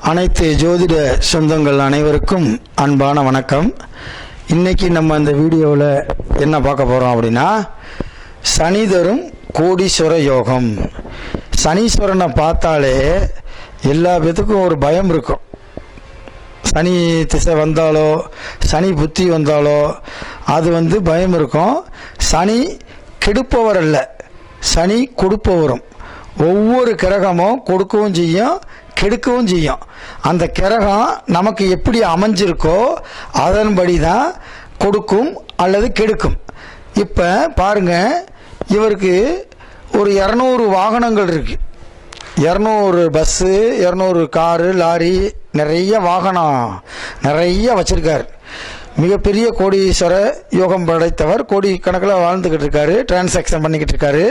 அனைத்து ஜோதிட சொந்தங்கள் அனைவருக்கும் அன்பான வணக்கம். இன்னைக்கு நம்ம இந்த வீடியோவில் என்ன பார்க்க போகிறோம் அப்படின்னா, சனி தரும் கோடீஸ்வர யோகம். சனீஸ்வரனை பார்த்தாலே எல்லா பேத்துக்கும் ஒரு பயம் இருக்கும். சனி திசை வந்தாலோ சனி புத்தி வந்தாலோ அது பயம் இருக்கும். சனி கெடுப்பவர் அல்ல, சனி கொடுப்பவரும். ஒவ்வொரு கிரகமும் கொடுக்கவும் செய்யும், கெடுக்கவும் செய்யும். அந்த கிரகம் நமக்கு எப்படி அமைஞ்சிருக்கோ அதன்படி தான் கொடுக்கும் அல்லது கெடுக்கும். இப்போ பாருங்க, இவருக்கு ஒரு 200 வாகனங்கள் இருக்கு. 200 பஸ்ஸு, 200 காரு, லாரி, நிறைய வாகனம் நிறைய வச்சிருக்காரு. மிகப்பெரிய கோடீஸ்வர யோகம் படைத்தவர். கோடி கணக்கில் வாழ்ந்துக்கிட்டு இருக்காரு, டிரான்சாக்ஷன் பண்ணிக்கிட்டு இருக்காரு.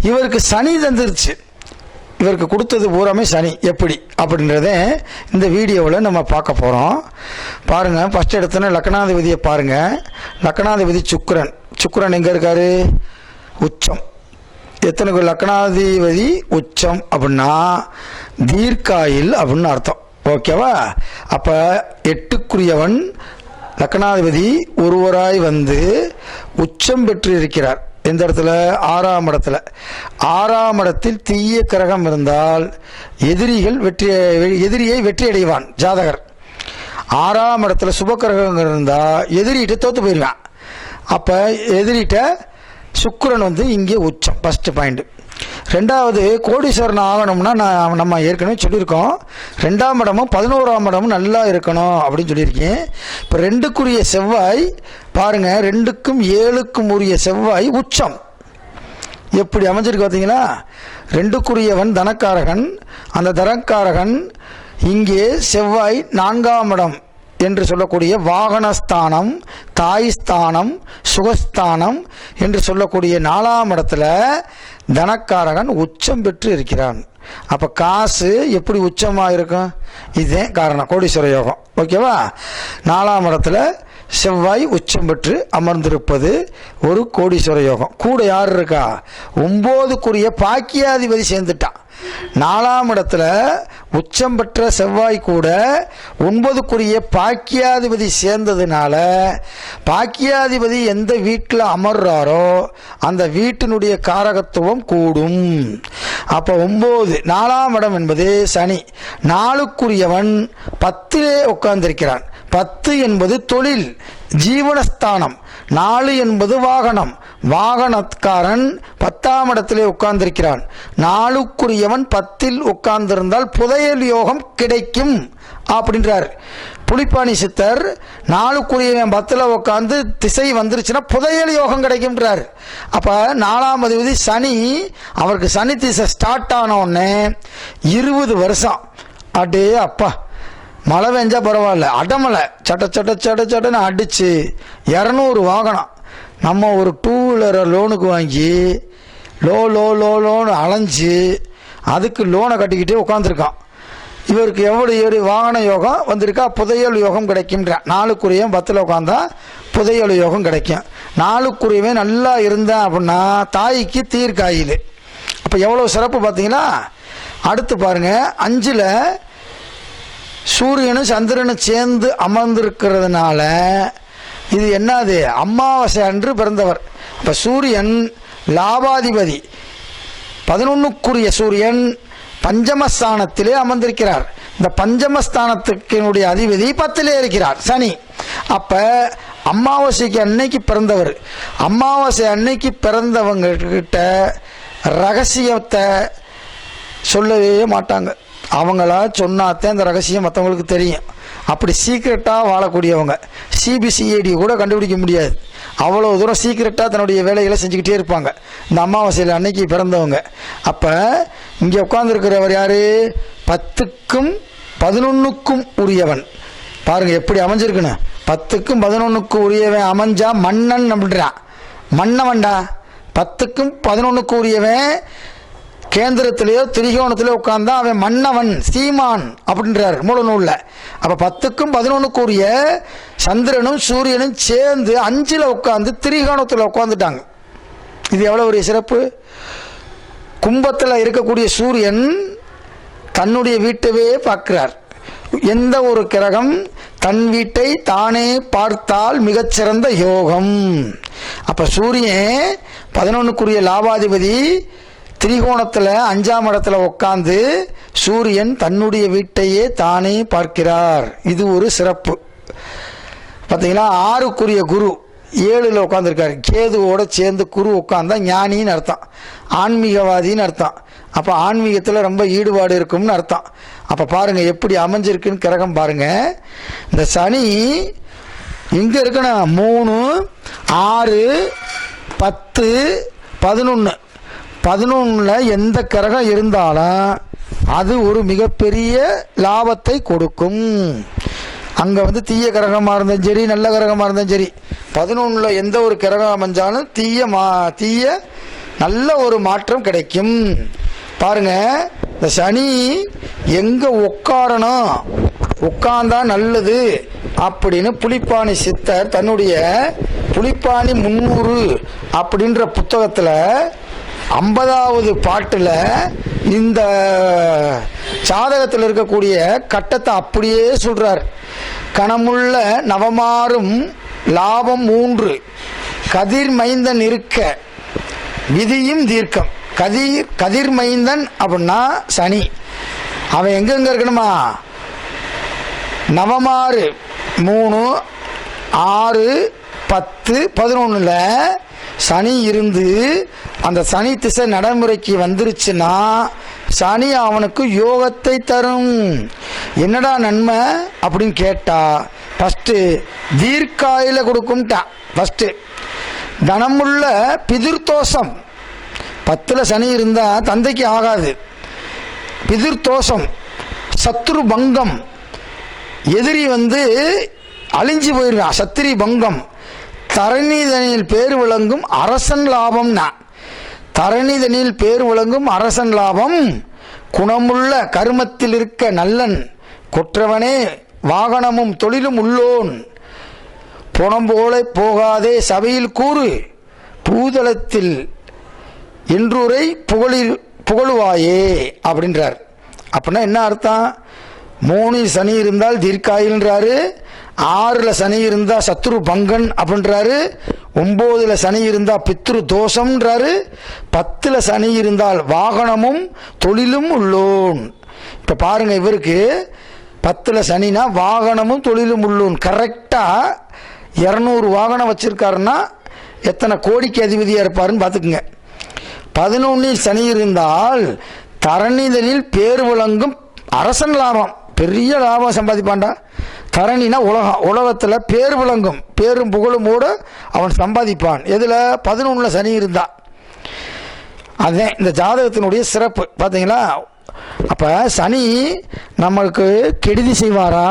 இவருக்கு சனி தந்துருச்சு. இவருக்கு கொடுத்தது பூராமே சனி. எப்படி அப்படின்றத இந்த வீடியோவில் நம்ம பார்க்க போகிறோம். பாருங்கள், ஃபஸ்ட் எடுத்தோன்னே லக்னாதிபதியை பாருங்கள். லக்னாதிபதி சுக்கிரன். சுக்கிரன் எங்கே இருக்காரு? உச்சம். எத்தனைக்கு லக்னாதிபதி உச்சம் அப்படின்னா தீர்க்காயில் அப்படின்னு அர்த்தம். ஓகேவா? அப்போ 8க்குரியவன் லக்னாதிபதி ஒருவராய் உச்சம் பெற்று இருக்கிறார். எந்த இடத்துல? 6ஆம் இடத்துல. 6ஆம் இடத்தில் தீய கிரகம் இருந்தால் எதிரியை வெற்றி அடைவான் ஜாதகர். 6ஆம் இடத்துல சுப கிரகம் இருந்தால் எதிரிகிட்ட தோத்து போயிடுவான். அப்போ எதிரிகிட்ட சுக்கிரன் இங்கே உச்சம். First point. ரெண்டாவது, கோடீஸ்வரன் ஆகணும்னா நம்ம ஏற்கனவே சொல்லியிருக்கோம், 2ஆம் இடமும் 11ஆம் இடமும் நல்லா இருக்கணும் அப்படின்னு சொல்லியிருக்கேன். இப்போ 2க்குரிய செவ்வாய் பாருங்க, 2க்கும் 7க்கும் உரிய செவ்வாய் உச்சம். எப்படி அமைஞ்சிருக்கு பார்த்தீங்களா? 2க்குரியவன் தனக்காரகன். அந்த தனக்காரகன் இங்கே செவ்வாய் 4ஆம் இடம் என்று சொல்லக்கூடிய வாகனஸ்தானம், தாய் ஸ்தானம், சுகஸ்தானம் என்று சொல்லக்கூடிய 4ஆம் இடத்துல தனக்காரகன் உச்சம் பெற்று இருக்கிறான். அப்போ காசு எப்படி உச்சமாக இருக்கும்? இதே காரணம், கோடீஸ்வர யோகம். ஓகேவா? 4ஆம் இடத்துல செவ்வாய் உச்சம் பெற்று அமர்ந்திருப்பது ஒரு கோடீஸ்வர யோகம். கூட யார் இருக்கா? 9க்குரிய பாக்கியாதிபதி சேர்ந்துட்டான். 4ஆம் இடத்துல உச்சம் பெற்ற செவ்வாய் கூட 9க்குரிய பாக்கியாதிபதி சேர்ந்ததுனால, பாக்கியாதிபதி எந்த வீட்டில் அமர்றாரோ அந்த வீட்டினுடைய காரகத்துவம் கூடும். அப்போ 9, 4ஆம் இடம் என்பது சனி. 4க்குரியவன் 10லே உட்கார்ந்திருக்கிறான். 10 என்பது தொழில், ஜீவனஸ்தானம். 4 என்பது வாகனம். வாகனக்காரன் 10ஆம் இடத்திலே உட்கார்ந்திருக்கிறான். 4க்குரியவன் 10ல் உட்கார்ந்திருந்தால் புதையல் யோகம் கிடைக்கும் அப்படின்றார் புலிப்பாணி சித்தர். 4க்குரியவன் 10ல் உட்கார்ந்து திசை வந்துருச்சுன்னா புதையல் யோகம் கிடைக்கும்ன்றார். அப்ப 4ஆம் அதிபதி சனி, அவருக்கு சனி திசை ஸ்டார்ட் ஆன உடனே 20 வருஷம் அடே அப்பா, மழை பெஞ்சா பரவாயில்ல, அடமலை சட்ட சட்ட சட்ட சட்டன்னு அடிச்சு 200 வாகனம். நம்ம ஒரு 2 வீலரை லோனுக்கு வாங்கி லோன்னு அலைஞ்சு அதுக்கு லோனை கட்டிக்கிட்டே உட்காந்துருக்கான். இவருக்கு எவ்வளோ வாகன யோகம் வந்திருக்கா? புதையல் யோகம் கிடைக்கும்ன்ற. 4க்குரியவன் 10ல் உட்காந்தா புதையல் யோகம் கிடைக்கும். 4க்குரியவன் நல்லா இருந்தான் அப்படின்னா தாய்க்கு தீர்க்காயில். அப்போ எவ்வளோ சிறப்பு பார்த்தீங்களா? அடுத்து பாருங்க, 5ல் சூரியனும் சந்திரனும் சேர்ந்து அமர்ந்திருக்கிறதுனால இது என்னது? அமாவாசை அன்று பிறந்தவர். இப்போ சூரியன் லாபாதிபதி, 11க்குரிய சூரியன் பஞ்சமஸ்தானத்திலே அமர்ந்திருக்கிறார். இந்த பஞ்சமஸ்தானத்துக்கினுடைய அதிபதி 10லே இருக்கிறார் சனி. அப்ப அமாவாசைக்கு அன்னைக்கு பிறந்தவர். அமாவாசை அன்னைக்கு பிறந்தவங்க கிட்ட ரகசியத்தை சொல்லவே மாட்டாங்க. அவங்களா சொன்னாத்தான் அந்த ரகசியம் மற்றவங்களுக்கு தெரியும். அப்படி சீக்கிரட்டாக வாழக்கூடியவங்க சிபிசிஐடி கூட கண்டுபிடிக்க முடியாது. அவ்வளோ தூரம் சீக்கிரட்டாக தன்னுடைய வேலைகளை செஞ்சுக்கிட்டே இருப்பாங்க இந்த அமாவாசையில் அன்னைக்கு பிறந்தவங்க. அப்போ இங்கே உட்கார்ந்துருக்கிறவர் யார்? 10க்கும் 11க்கும் உரியவன். பாருங்கள் எப்படி அமைஞ்சிருக்குன்னு. 10க்கும் 11க்கும் உரியவன் அமைஞ்சா மன்னன் அப்படின்றான். மன்னவன்டா. 10க்கும் 11க்கும் உரியவன் கேந்திரத்திலேயோ திரிகோணத்திலேயோ உட்கார்ந்தா அவன் மன்னவன், சீமான் அப்படின்றார் மூல நூல்ல. அப்ப 10க்கும் 11க்கும் உரிய சந்திரனும் சூரியனும் சேர்ந்து 5ல் உட்கார்ந்து திரிகோணத்தில் உட்கார்ந்துட்டாங்க. இது எவ்வளவு ஒரு சிறப்பு! கும்பத்தில் இருக்கக்கூடிய சூரியன் தன்னுடைய வீட்டவே பார்க்கிறார். எந்த ஒரு கிரகம் தன் வீட்டை தானே பார்த்தால் மிகச்சிறந்த யோகம். அப்ப சூரியன் 11க்குரிய லாபாதிபதி திரிகோணத்துல 5ஆம் இடத்துல உட்கார்ந்து சூரியன் தன்னுடைய வீட்டையே தானே பார்க்கிறார். இது ஒரு சிறப்பு. பார்த்தீங்களா, 6க்குரிய குரு 7ல் உட்காந்துருக்காரு. கேதுவோட சேர்ந்து குரு உட்கார்ந்தா ஞானின்னு அர்த்தம், ஆன்மீகவாதின்னு அர்த்தம். அப்போ ஆன்மீகத்தில் ரொம்ப ஈடுபாடு இருக்கும்னு அர்த்தம். அப்போ பாருங்க எப்படி அமைஞ்சிருக்குன்னு கிரகம் பாருங்க. இந்த சனி எங்க இருக்குன்னா 3, 6, 10, 11. 11ல் எந்த கிரகம் இருந்தாலும் அது ஒரு மிகப்பெரிய லாபத்தை கொடுக்கும். அங்கே வந்து தீய கிரகமாக இருந்தாலும் சரி, நல்ல கிரகமாக இருந்தாலும் சரி, 11ல் எந்த ஒரு கிரகம் அமைஞ்சாலும் தீய நல்ல ஒரு மாற்றம் கிடைக்கும். பாருங்க, இந்த சனி எங்க உட்காரணும், உட்கார்ந்தா நல்லது அப்படின்னு புலிப்பாணி சித்தர் தன்னுடைய புலிப்பாணி 300 அப்படின்ற புத்தகத்தில் 50வது பாட்டில் இந்த ஜாதகத்தில் இருக்கக்கூடிய கட்டத்தை அப்படியே சொல்றார். கணமுள்ள நவமாறும் லாபம் 3 கதிர் மைந்தன் இருக்க விதியும் தீர்க்கம். கதிர் மைந்தன் அப்படின்னா சனி. அவன் எங்கெங்க இருக்கணுமா, நவமாறு 3, 6, 10, 11ல் சனி இருந்து அந்த சனி திசை நடைமுறைக்கு வந்துருச்சுன்னா சனி அவனுக்கு யோகத்தை தரும். என்னடா நன்மை அப்படின்னு கேட்டா, ஃபஸ்ட்டு தீர்க்காயில கொடுக்கும்ட்டான். ஃபஸ்ட்டு தனமுள்ள பிதிர்தோஷம். 10ல் சனி இருந்தால் தந்தைக்கு ஆகாது. பிதிர்தோஷம், சத்ரு பங்கம், எதிரி வந்து அழிஞ்சு போயிடுறான், சத்திரி பங்கம். தரணிதனில் பேர் விளங்கும் அரசன் லாபம்னா, தரணிதனில் பேர் விளங்கும் அரசன் லாபம். குணமுள்ள கருமத்தில் இருக்க நல்லன் கொற்றவனே வாகனமும் தொழிலும் உள்ளோன். புனம் போல போகாதே சபையில் கூறு பூதளத்தில் என்றுரை புகழுவாயே அப்படின்றார். அப்படின்னா என்ன அர்த்தம், 3 சனி இருந்தால் தீர்க்காயில்ன்றாரு, 6ல் சனி இருந்தால் சத்ரு பங்கன் அப்படின்றாரு, 9ல் சனி இருந்தால் பித்ரு தோஷம்ன்றாரு, 10ல் சனி இருந்தால் வாகனமும் தொழிலும் உள்ளோன். இப்போ பாருங்க, இவருக்கு 10ல் சனினா வாகனமும் தொழிலும் உள்ளோன். கரெக்டாக 200 வாகனம் வச்சிருக்காருன்னா எத்தனை கோடிக்கு அதிபதியாக இருப்பாருன்னு பார்த்துக்குங்க. 11ல் சனி இருந்தால் தரணிதனில் பேர் விளங்கும் அரசன் லாபம், பெரிய லாபம் சம்பாதிப்பான்டா. தரணினா உலகம், உலகத்தில் பேர் விளங்கும் பேரும் புகழுமோடு அவன் சம்பாதிப்பான். எதில் 11ல் சனி இருந்தா. அதுதான் இந்த ஜாதகத்தினுடைய சிறப்பு. பார்த்தீங்களா, அப்போ சனி நம்மளுக்கு கெடுதி செய்வாரா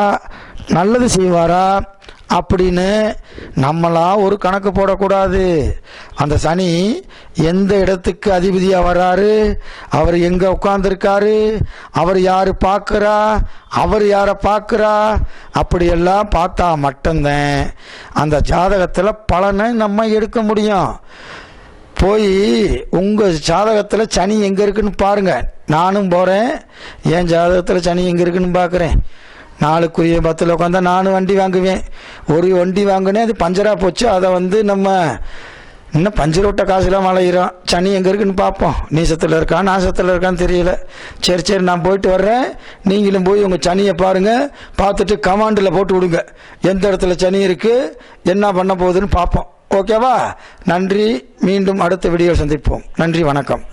நல்லது செய்வாரா அப்படின்னு நம்மளா ஒரு கணக்கு போடக்கூடாது. அந்த சனி எந்த இடத்துக்கு அதிபதியாக வர்றாரு, அவர் எங்கே உட்கார்ந்துருக்காரு, அவர் யார் பார்க்குறா, அவர் யாரை பார்க்குறா, அப்படியெல்லாம் பார்த்தா மட்டும்தான் அந்த ஜாதகத்தில் பலனை நம்ம எடுக்க முடியும். போய் உங்கள் ஜாதகத்தில் சனி எங்கே இருக்குன்னு பாருங்கள். நானும் போகிறேன், என் ஜாதகத்தில் சனி எங்கே இருக்குன்னு பார்க்குறேன். 4க்குரிய 10ல் உட்காந்தா நானும் வண்டி வாங்குவேன். ஒரு வண்டி வாங்கினேன், அது பஞ்சராக போச்சு. அதை வந்து நம்ம இன்னும் பஞ்சர் விட்ட காசுலாம் அலையிறோம். சனி எங்கே இருக்குன்னு பார்ப்போம். நீசத்தில் இருக்கா நாசத்தில் இருக்கான்னு தெரியல. சரி நான் போயிட்டு வர்றேன், நீங்களும் போய் உங்கள் சனியை பாருங்கள், பார்த்துட்டு கமாண்டில் போட்டு விடுங்க எந்த இடத்துல சனி இருக்குது, என்ன பண்ண போகுதுன்னு பார்ப்போம். ஓகேவா? நன்றி. மீண்டும் அடுத்த வீடியோ சந்திப்போம். நன்றி, வணக்கம்.